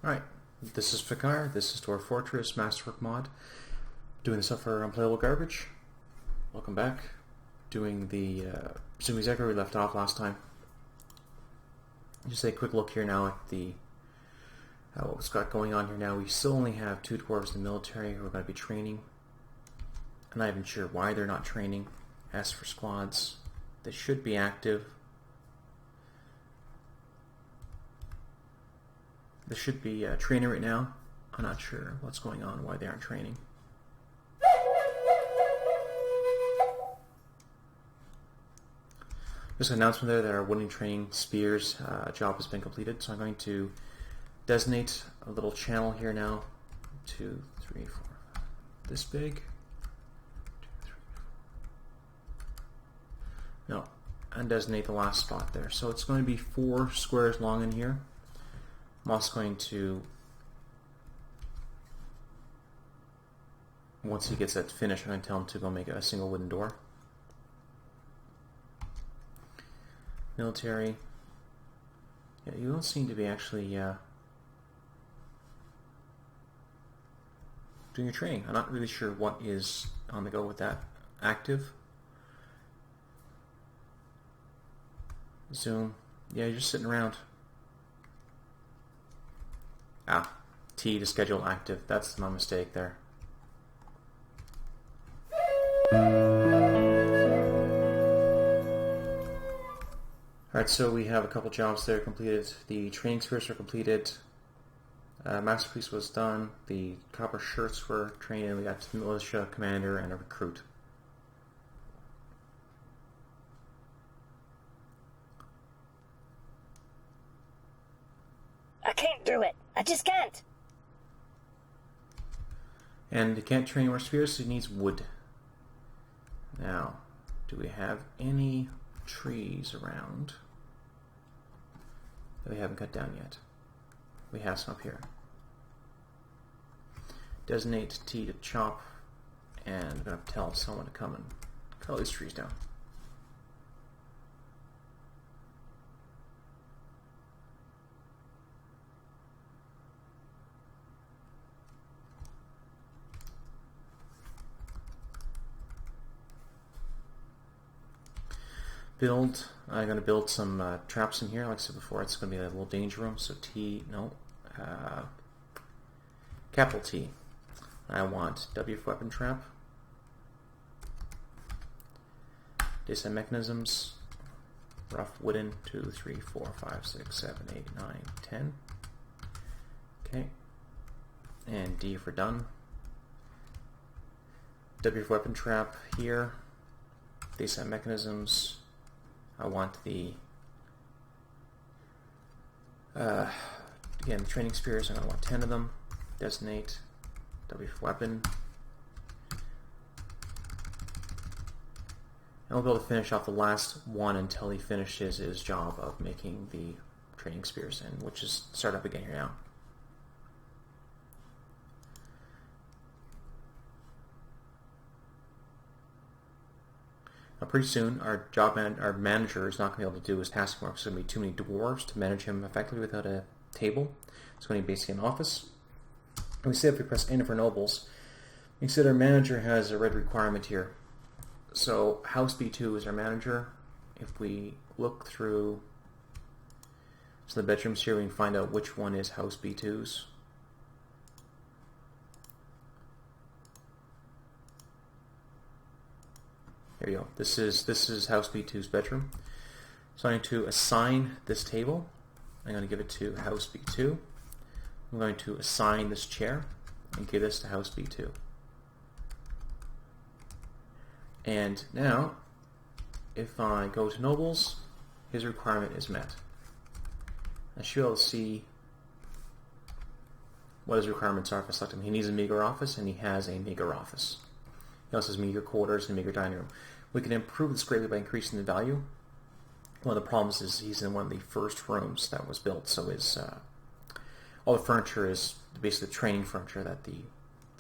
Alright, this is Fikar, this is Dwarf Fortress, Masterwork Mod, doing the stuff for Unplayable Garbage. Welcome back. Doing the, assuming exactly where we left off last time. Just a quick look here now at the, what's got going on here now. We still only have 2 dwarves in the military who are going to be training. I'm not even sure why they're not training. As for squads, they should be active. They should be training right now. I'm not sure what's going on, why they aren't training. There's an announcement there that our winning training spears job has been completed, so I'm going to designate a little channel here now. 2, 3, 4, 5. This big. 2, 3, 4. No, and designate the last spot there. So it's going to be 4 squares long in here. I'm also going to, once he gets that finished, I'm going to tell him to go make a single wooden door. Military. Yeah, you don't seem to be actually doing your training. I'm not really sure what is on the go with that. Active. Zoom. Yeah, you're just sitting around. Ah, T to schedule active. That's my mistake there. Alright, so we have a couple jobs there completed. The training spheres are completed. Masterpiece was done. The copper shirts were trained, and we got the militia commander and a recruit. I can't do it. I just can't. And he can't train more spheres, so he needs wood. Now, do we have any trees around that we haven't cut down yet? We have some up here. Designate T to chop, and I'm going to tell someone to come and cut all these trees down. I'm going to build some traps in here. Like I said before, it's going to be a little danger room. So capital T. I want W for weapon trap. Daytime mechanisms. Rough wooden. 2, 3, 4, 5, 6, 7, 8, 9, 10. Okay. And D for done. W for weapon trap here. Daytime mechanisms. I want the again, the training spears. I want 10 of them. Designate W for weapon. And we'll be able to finish off the last one until he finishes his job of making the training spears, and which is start up again here now. Pretty soon, our manager is not going to be able to do his task work. So there's going to be too many dwarves to manage him effectively without a table. It's going to be basically an office. And we see if we press Enter for nobles, you can see that our manager has a red requirement here. So House B2 is our manager. If we look through some of the bedrooms here, we can find out which one is House B2's. There you go. This is House B2's bedroom. So I'm going to assign this table. I'm going to give it to House B2. I'm going to assign this chair and give this to House B2. And now, if I go to nobles, his requirement is met. I should be able to see what his requirements are if I select him. He needs a meager office, and he has a meager office. He also has meager quarters and meager dining room. We can improve this greatly by increasing the value. One of the problems is he's in one of the first rooms that was built, so his all the furniture is basically the training furniture that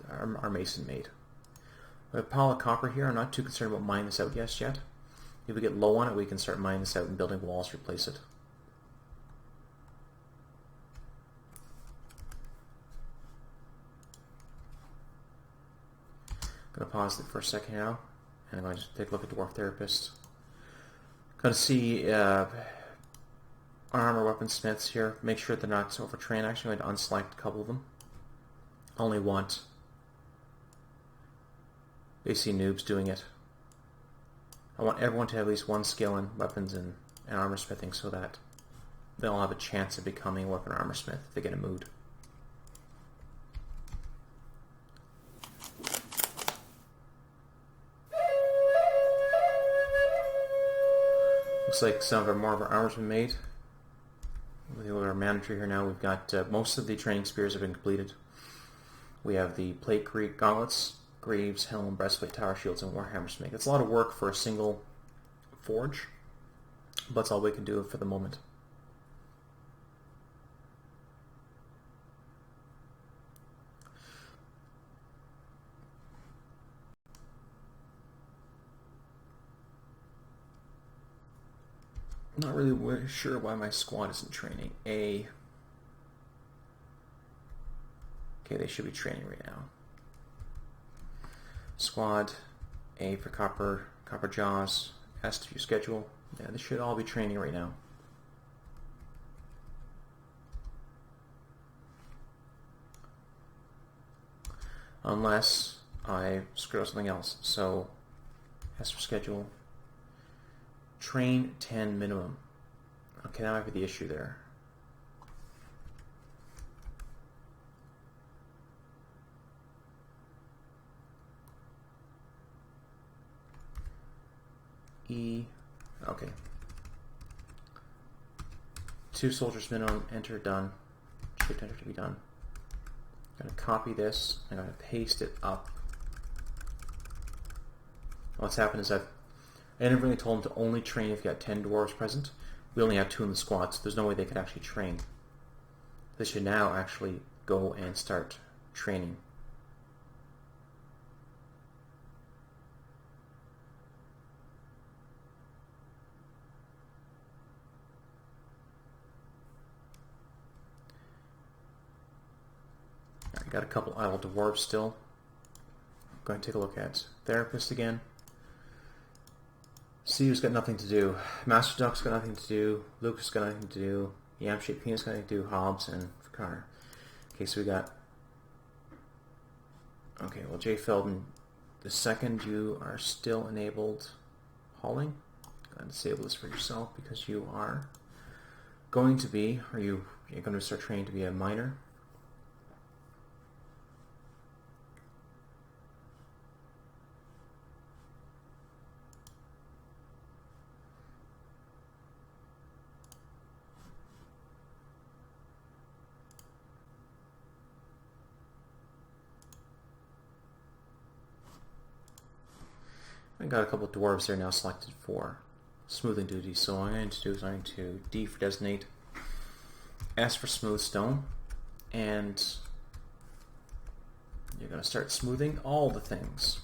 our mason made. We have a pile of copper here. I'm not too concerned about mining this out yet. If we get low on it, we can start mining this out and building walls to replace it. Gonna pause it for a second now, and I'm going to take a look at Dwarf Therapist. Gonna see armor weaponsmiths here. Make sure they're not overtrained. Actually, I'm going to unselect a couple of them. Only want AC noobs doing it. I want everyone to have at least one skill in weapons and armor smithing so that they'll have a chance of becoming a weapon armor smith if they get a mood. Looks like some of more of our armor's been made. We have our manager here now. We've got most of the training spears have been completed. We have the plate gauntlets, greaves, helm, breastplate, tower shields, and warhammer smith. It's a lot of work for a single forge, but that's all we can do for the moment. Not really sure why my squad isn't training. Okay, they should be training right now. Squad, A for copper jaws, S to your schedule. Yeah, they should all be training right now. Unless I screw up something else. So, S for schedule. Train 10 minimum. Okay, that might be the issue there. E. Okay. 2 soldiers minimum. Enter done. Shift enter to be done. I'm going to copy this. I'm going to paste it up. What's happened is I never really told them to only train if you got 10 dwarves present. We only have 2 in the squad, so there's no way they could actually train. They should now actually go and start training. I got a couple idle dwarves still. I'm going to take a look at Therapist again. Steve's got nothing to do. Master Duck's got nothing to do. Lucas got nothing to do. Yam-shaped Penis got nothing to do. Hobbs and Fakar. Okay, so we got... Okay, well, Jay Felden, the second you are still enabled hauling, go ahead and disable this for yourself because you are going to be, or you're going to start training to be a miner. I got a couple of dwarves there now selected for smoothing duty, so what I'm going to do is I'm going to D for designate, S for smooth stone, and you're going to start smoothing all the things.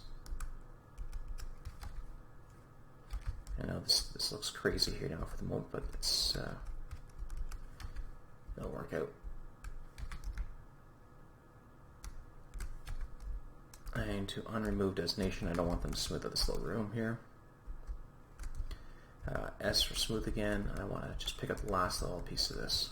I know this looks crazy here now for the moment, but it's it'll work out. And to unremove designation, I don't want them to smooth out this little room here. S for smooth again, I want to just pick up the last little piece of this.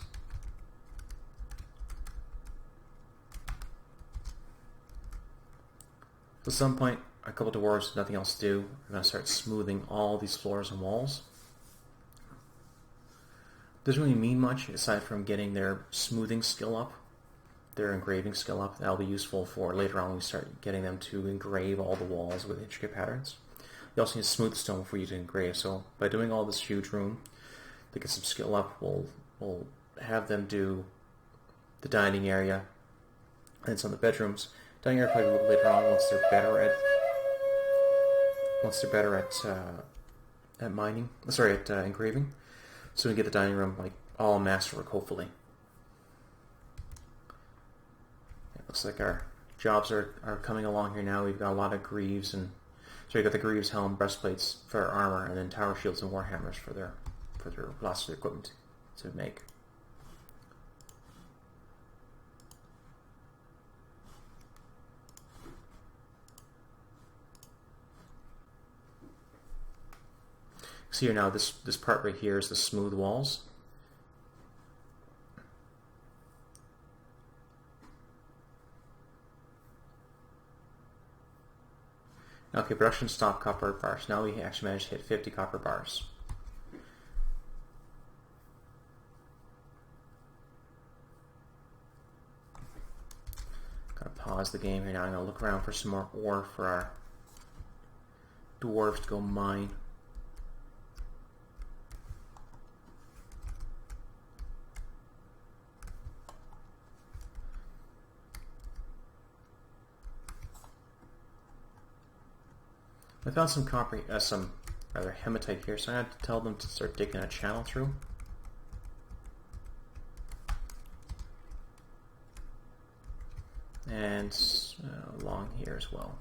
So at some point, a couple of dwarves, nothing else to do. I'm going to start smoothing all these floors and walls. Doesn't really mean much aside from getting their smoothing skill up, their engraving skill up. That'll be useful for later on when we start getting them to engrave all the walls with intricate patterns. You also need to smooth stone for you to engrave. So by doing all this huge room to get some skill up, we'll have them do the dining area and some of the bedrooms. Dining area probably a little later on once they're better at mining. Sorry, at engraving. So we can get the dining room like all masterwork, hopefully. It looks like our jobs are coming along here now. We've got a lot of greaves and so we got the greaves, helm, breastplates for armor, and then tower shields and warhammers for their lots of their equipment to make. see here now, this part right here is the smooth walls. Okay, production stop copper bars. Now we actually managed to hit 50 copper bars. Gotta pause the game here now. I'm gonna look around for some more ore for our dwarves to go mine. I found some copper, some rather hematite here, so I had to tell them to start digging a channel through. And along here as well.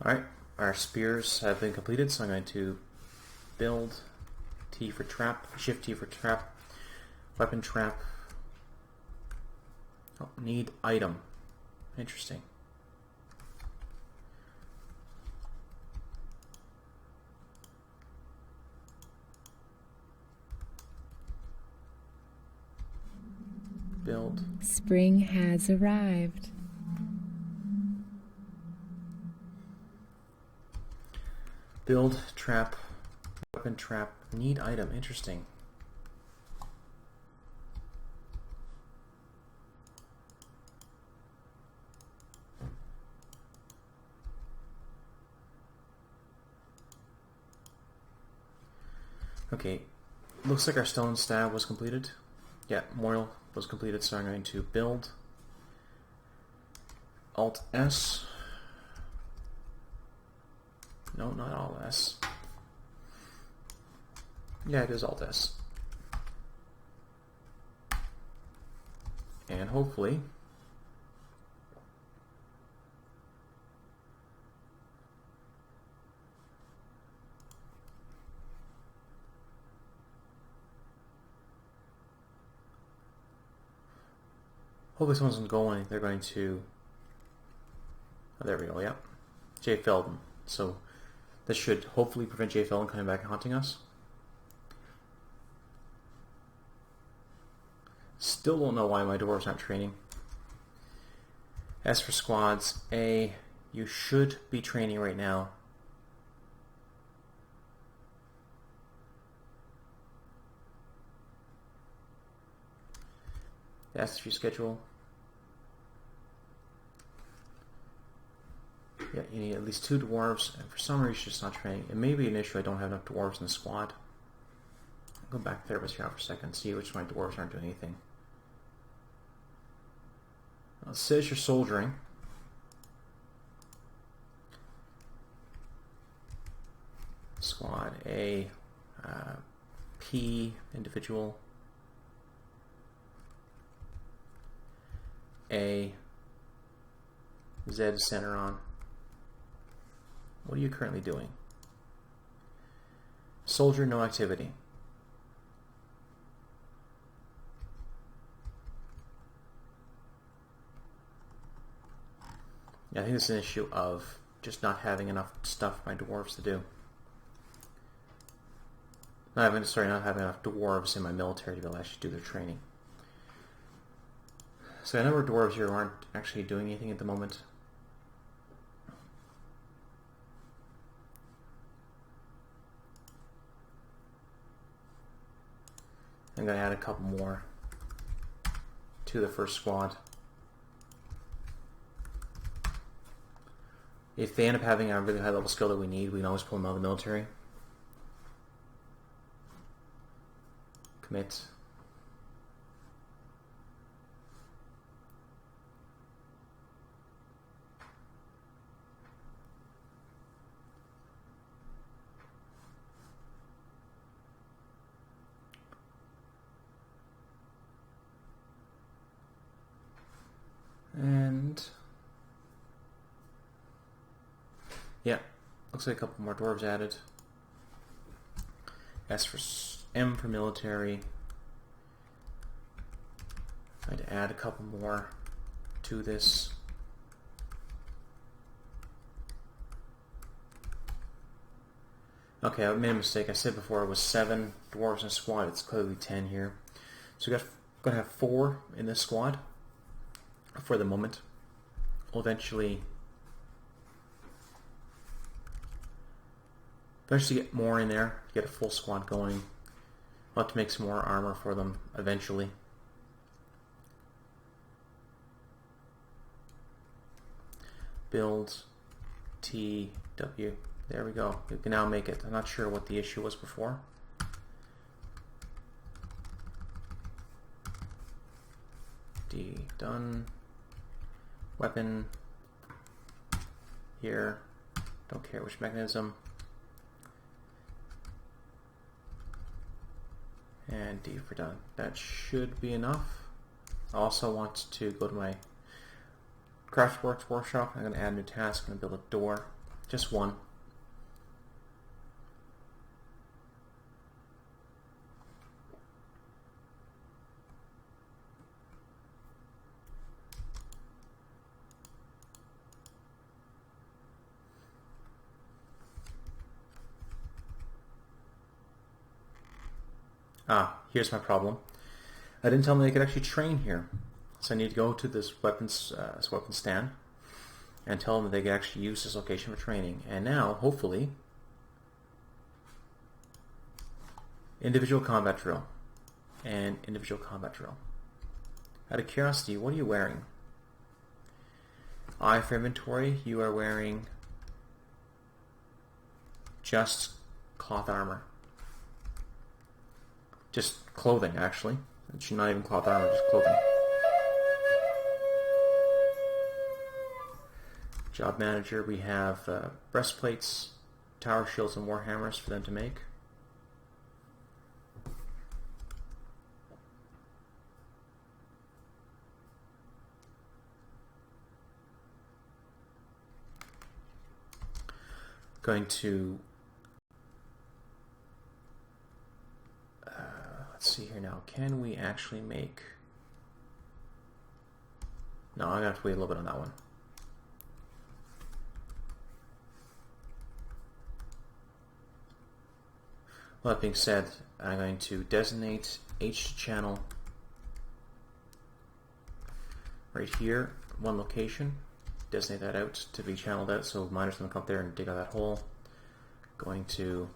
Alright, our spears have been completed, so I'm going to build T for trap, shift T for trap, weapon trap. Oh, need item. Interesting. Build. Spring has arrived. Build, trap, weapon trap, need item. Interesting. Okay, looks like our stone stab was completed. Yeah, Moil was completed, so I'm going to build. Alt S. No, not Alt S. Yeah, it is Alt S. And hopefully someone's going. They're going to. Oh, there we go. Yep, Jay Feldon. So this should hopefully prevent Jay Feldon coming back and haunting us. Still don't know why my dwarves aren't training. As for squads, A, you should be training right now. That's your schedule. Yeah, you need at least 2 dwarves, and for some reason it's just not training. It may be an issue I don't have enough dwarves in the squad. I'll go back to therapist here for a second, see which of my dwarves aren't doing anything. Now, it says you're soldiering. Squad A, P, individual. A, Z, center on. What are you currently doing? Soldier, no activity. Yeah, I think it's an issue of just not having enough stuff for my dwarves to do. Not having enough dwarves in my military to be able to actually do their training. So a number of dwarves here aren't actually doing anything at the moment. I'm going to add a couple more to the first squad. If they end up having a really high level skill that we need, we can always pull them out of the military. Commit. Yeah, looks like a couple more dwarves added. M for military. I'd add a couple more to this. Okay, I made a mistake. I said before it was 7 dwarves in a squad. It's clearly 10 here. So we're going to have 4 in this squad for the moment. We'll eventually get more in there, get a full squad going. We'll have to make some more armor for them eventually. Build TW. There we go. We can now make it. I'm not sure what the issue was before. D done. Weapon. Here. Don't care which mechanism. And D for done. That should be enough. I also want to go to my Craftworks workshop. I'm going to add a new task. I'm going to build a door. Just one. Here's my problem. I didn't tell them they could actually train here. So I need to go to this weapon stand and tell them that they can actually use this location for training. And now, hopefully, individual combat drill and individual combat drill. Out of curiosity, what are you wearing? I for inventory, you are wearing just cloth armor. Just clothing, actually. It's not even cloth armor, just clothing. Job manager, we have breastplates, tower shields, and warhammers for them to make. Going to let's see here now. Can we actually make? No, I'm gonna have to wait a little bit on that one. Well, that being said, I'm going to designate H channel right here, one location. Designate that out to be channeled out so miners can come up there and dig out that hole. Going to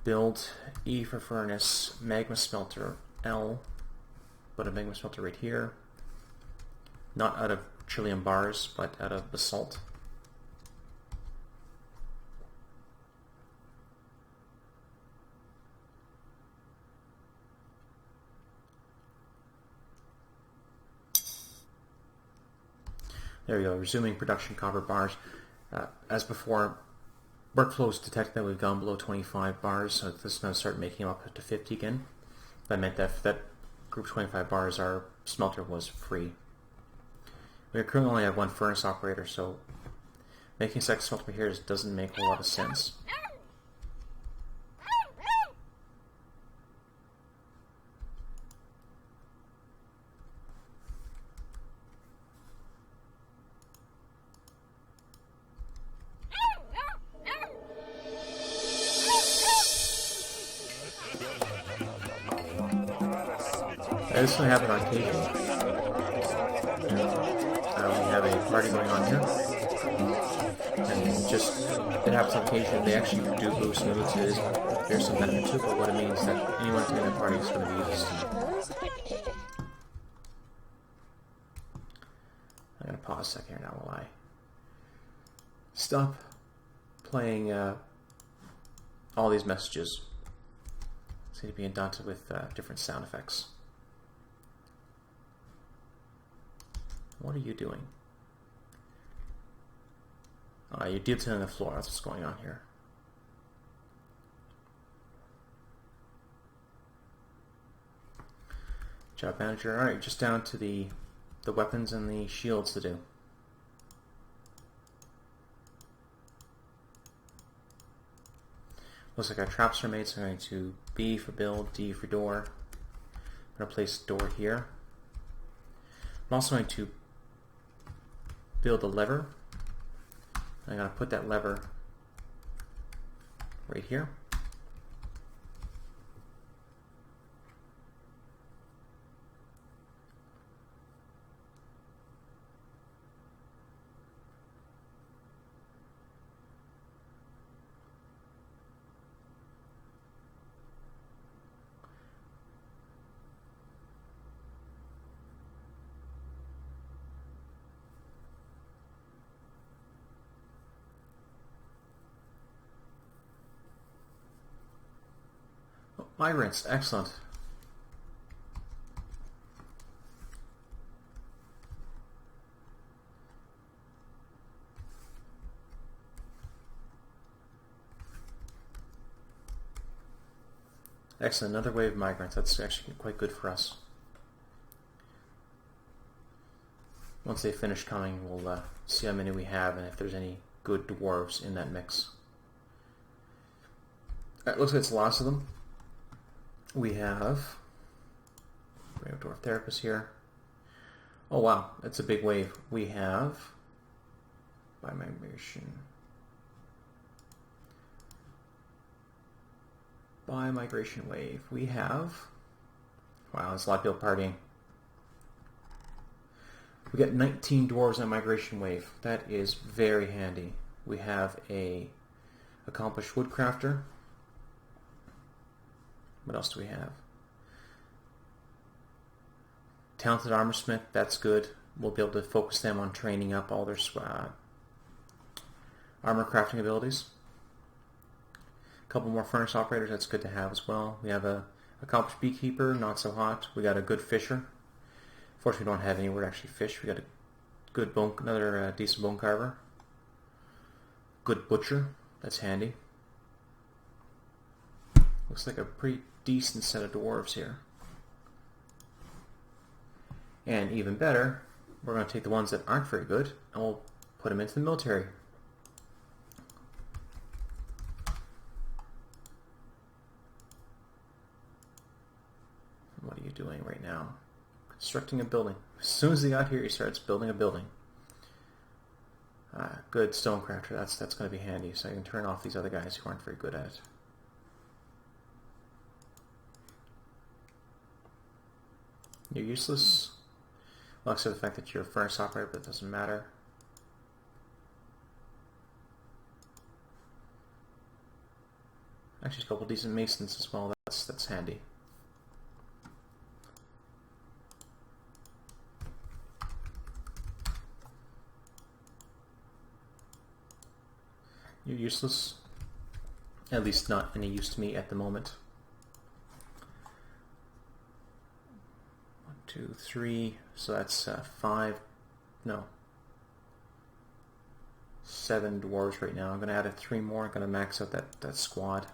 build E for furnace, magma smelter L, but a magma smelter right here. Not out of Chilean bars, but out of basalt. There we go, resuming production copper bars. As before, workflow is detected that we've gone below 25 bars, so this is going to start making them up to 50 again. That meant that for that group 25 bars, our smelter was free. We currently only have one furnace operator, so making a second smelter here doesn't make a lot of sense. This will happen on occasion. We have a party going on here. And just, it happens on occasion. They actually do boost moods. There's some benefit to it, but what it means is that anyone attending the party is going to be used. I'm going to pause a second here now while I stop playing all these messages. Seem to be indented with different sound effects. What are you doing? You're deep-tilling the floor. That's what's going on here. Job manager. All right, just down to the the weapons and the shields to do. Looks like our traps are made, so I'm going to B for build, D for door. I'm going to place a door here. I'm also going to build a lever. I'm going to put that lever right here. Migrants, excellent. Excellent, another wave of migrants. That's actually quite good for us. Once they finish coming, we'll see how many we have and if there's any good dwarves in that mix. It looks like it's the last of them. We have Dwarf Therapist here. Oh wow, that's a big wave. We have by migration. By migration wave. We have, wow, there's a lot of people partying. We got 19 dwarves on migration wave. That is very handy. We have a accomplished woodcrafter. What else do we have? Talented armorsmith, that's good. We'll be able to focus them on training up all their armor crafting abilities. A couple more furnace operators, that's good to have as well. We have a accomplished beekeeper, not so hot. We got a good fisher. Fortunately, we don't have anywhere to actually fish. We got a good bone, another decent bone carver. Good butcher, that's handy. Looks like a pretty decent set of dwarves here. And even better, we're going to take the ones that aren't very good and we'll put them into the military. What are you doing right now? Constructing a building. As soon as he got here, he starts building a building. Good stonecrafter. That's going to be handy. So I can turn off these other guys who aren't very good at it. You're useless. Well, except the fact that you're a furnace operator, but it doesn't matter. Actually, a couple decent masons as well. That's handy. You're useless. At least not any use to me at the moment. 1, 2, 3. So that's 7 dwarves right now. I'm going to add 3 more. I'm going to max out that squad.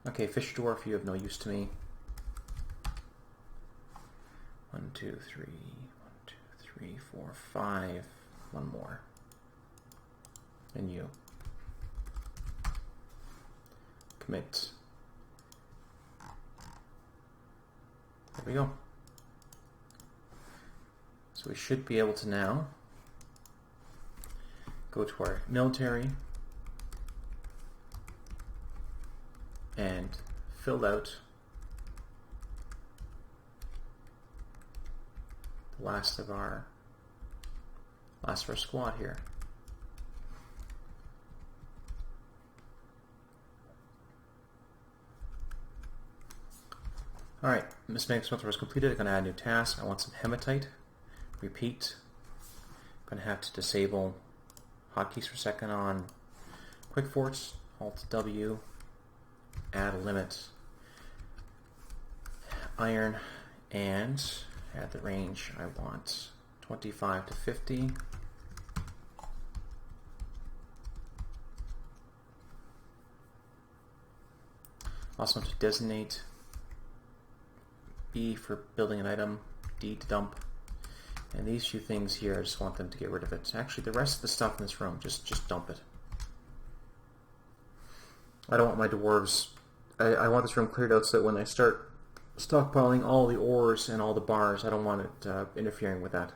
Okay, fish dwarf, you have no use to me. 1, 2, 3, 1, 2, 3, 4, 5. One more. And you. Commit. There we go. So we should be able to now go to our military and fill out the last of our squad here. Alright, Miss Meg's filter was completed. I'm going to add a new task. I want some hematite. Repeat. I'm going to have to disable hotkeys for a second on quick forts. Alt W. Add a limit. Iron. And add the range. I want 25 to 50. Also want to designate. B for building an item. D to dump. And these few things here, I just want them to get rid of it. Actually, the rest of the stuff in this room, just dump it. I don't want my dwarves... I want this room cleared out so that when I start stockpiling all the ores and all the bars, I don't want it interfering with that.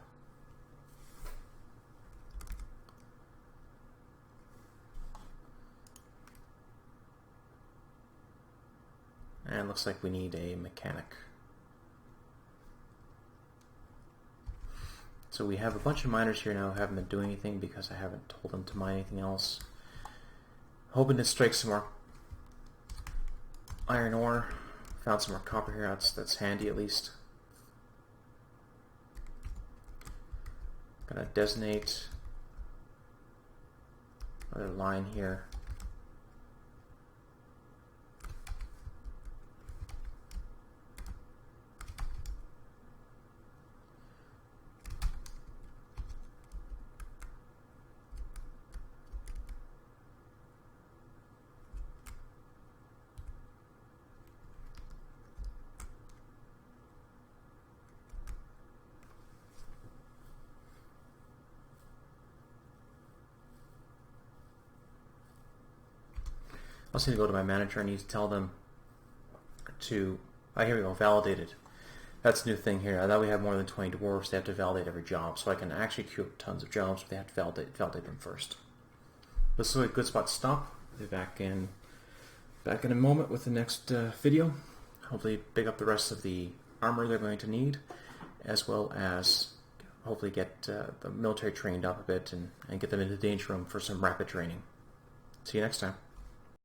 And looks like we need a mechanic. So we have a bunch of miners here now who haven't been doing anything because I haven't told them to mine anything else. Hoping to strike some more iron ore. Found some more copper here, that's handy at least. Gonna designate another line here. I also need to go to my manager. I need to tell them to... here we go, validated. That's the new thing here. Now that we have more than 20 dwarves, they have to validate every job. So I can actually queue up tons of jobs, but they have to validate them first. This is a good spot to stop. I'll be back in a moment with the next video. Hopefully pick up the rest of the armor they're going to need, as well as hopefully get the military trained up a bit and get them into the danger room for some rapid training. See you next time.